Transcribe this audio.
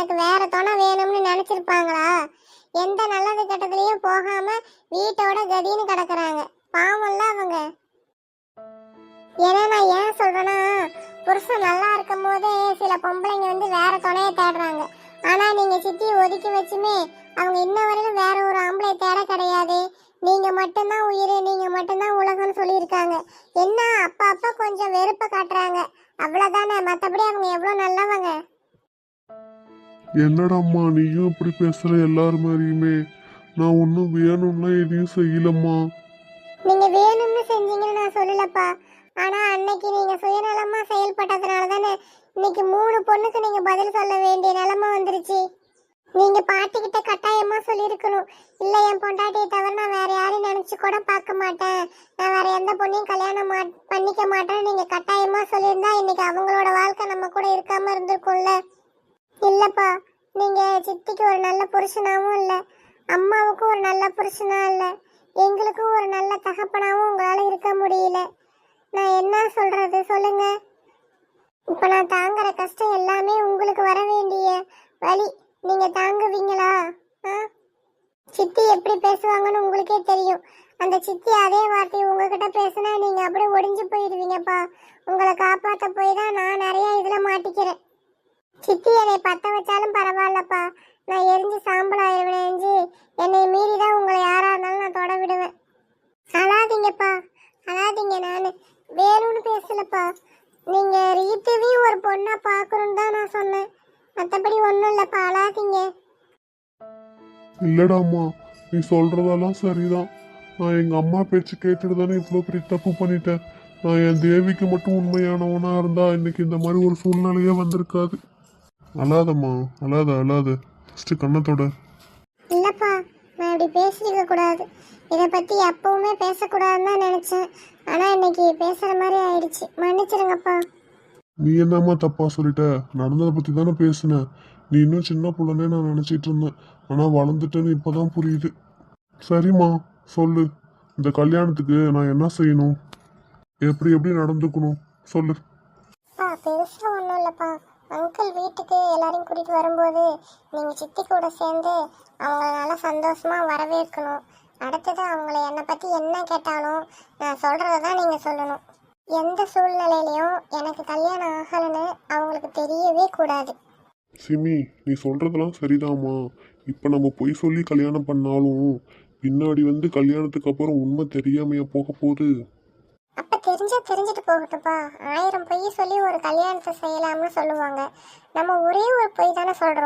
தனக்கு வேற துணை வேணும்னு நினைச்சிருப்பாங்களா? எந்த நல்லது கெட்டதுலயும் போகாம வீட்டோட கதின்னு கிடக்குறாங்க. பாவம்ல அவங்க. ஏன்னா நான் ஏன் சொல்றேன்னா, புருஷன் நல்லா இருக்கும் போதே சில பொம்பளைங்க வந்து வேற துணைய தேடுறாங்க. ஆனா நீங்க சித்தியை ஒதுக்கி வச்சுமே அவங்க இன்ன வரையிலும் வேற ஒரு ஆம்பளை தேட கிடையாது. நீங்க மட்டும்தான் உயிர், நீங்க மட்டும்தான் உலகம்னு சொல்லியிருக்காங்க. என்ன அப்பா அப்பா கொஞ்சம் வெறுப்ப காட்டுறாங்க, அவ்வளவுதானே. மத்தபடி அவங்க எவ்வளவு நல்லவங்க. என்னடாம்மா நீயும் இப்படி பேசுற எல்லாரு மாதிரியுமே? நான் ஒன்றும் வேணும்னா எதையும் செய்யலம்மா. நீங்க வேணும்னு செஞ்சீங்கன்னு நான் சொல்லலப்பா. ஆனா அன்னைக்கு நீங்க சுயநலமா செயல்பட்டதுனால தானே இன்னைக்கு 3 பொண்ணுக்கு நீங்க பதில் சொல்ல வேண்டிய நிலைமை வந்துருச்சு. நீங்க பாட்டிக்கிட்ட கட்டாயமா சொல்லியிருக்கணும், இல்ல என் பொண்டாட்டியை தவிர நான் வேற யாரையும் நினைச்சு கூட பார்க்க மாட்டேன், நான் வேற எந்த பொண்ணையும் கல்யாணம் பண்ணிக்க மாட்டேன்னு நீங்க கட்டாயமா சொல்லியிருந்தா இன்னைக்கு அவங்களோட வாழ்க்கை நம்ம கூட இருக்காம இருந்திருக்கும்ல. இல்லப்பா, நீங்க சித்திக்கு ஒரு நல்ல புருஷனாவும் இல்ல, அம்மாவுக்கும் ஒரு நல்ல புருஷனா இல்ல, எங்களுக்கும் ஒரு நல்ல தகப்பனாவும் உங்களால இருக்க முடியல. நான் என்ன சொல்றது சொல்லுங்க. இப்ப நான் தாங்குற கஷ்டம் எல்லாமே உங்களுக்கு வர வேண்டிய வழி. நீங்க தாங்குவீங்களா? சித்தி எப்படி பேசுவாங்கன்னு உங்களுக்கே தெரியும். அந்த சித்தி அதே வார்த்தையை உங்ககிட்ட பேசினா நீங்க அப்படியே ஒடிஞ்சு போயிடுவீங்கப்பா. உங்களை காப்பாற்ற போய் தான் நான் நிறைய இதுல மாட்டிக்கிறேன். சித்தி என்னை பத்த வச்சாலும் பரவாயில்லப்பா, நான் எரிஞ்சு சாம்பல் ஆயிடுவேன். என்னை மீறி தான் உங்களை யாரா இருந்தாலும் நான் தொட விடுவேன். அழாதீங்கப்பா, அழாதீங்க. நான் வேணும்னு பேசலப்பா. நீங்க ரீத்துவையும் ஒரு பொண்ணா பார்க்கணும்னு தான் நான் சொன்னேன், மற்றபடி ஒன்றும் இல்லைப்பா. அழாதீங்க. இல்லடாம்மா, நீ சொல்றதெல்லாம் சரிதான். நான் எங்க அம்மா பேச்சு கேட்டுட்டு தானே இவ்வளோ பெரிய தப்பு பண்ணிட்டேன். நான் என் தேவிக்கு மட்டும் உண்மையானவனா இருந்தா இன்னைக்கு இந்த மாதிரி ஒரு சூழ்நிலையே வந்திருக்காது. அழாதம்மா, அழாத அழாத. ஃபர்ஸ்ட் கண்ணத்தோட. இல்லப்பா, நான் இப்படி பேசிக்க கூடாது, இதை பத்தி எப்பவுமே பேசக்கூடாதுன்னு தான் நினைச்சேன். ஆனா இன்னைக்கு பேசுற மாதிரி ஆயிடுச்சு, மன்னிச்சிருங்கப்பா. நீ என்னம்மா தப்பா சொல்லிட்ட? நடந்ததை பத்தி தானே பேசுன. நீ இன்னும் சின்ன பிள்ளைனே நான் நினைச்சிட்டு இருந்தேன். ஆனா வளர்ந்துட்டேன்னு இப்பதான் புரியுது. சரிம்மா, சொல்லு. இந்த கல்யாணத்துக்கு நான் என்ன செய்யணும், எப்படி எப்படி நடந்துக்கணும் சொல்லு. பெருசா ஒன்றும் இல்லைப்பா. அங்கிள் வீட்டுக்கு எல்லாரையும் கூட்டிட்டு வரும்போது நீங்க சித்தி கூட சேர்ந்து அவங்கள நல்லா சந்தோஷமா வரவேற்கணும். அடுத்தது அவங்கள என்னை பத்தி என்ன கேட்டாலும் நான் சொல்றதான் நீங்க சொல்லணும். எந்த சூழ்நிலையிலையும் எனக்கு கல்யாணம் ஆகலைன்னு அவங்களுக்கு தெரியவே கூடாது. சிமி, நீ சொல்றதெல்லாம் சரிதாம்மா. இப்ப நம்ம பொய் சொல்லி கல்யாணம் பண்ணாலும் பின்னாடி வந்து கல்யாணத்துக்கு அப்புறம் உண்மை தெரியாமையா போக போகுது. அப்ப தெரிஞ்சுட்டு போகட்டும்ப்பா. 1000 பொய் சொல்லி ஒரு கல்யாணத்தை செய்யலாம்னு சொல்லுவாங்க, நம்ம ஒரே ஒரு பொய் தானே சொல்றோம்.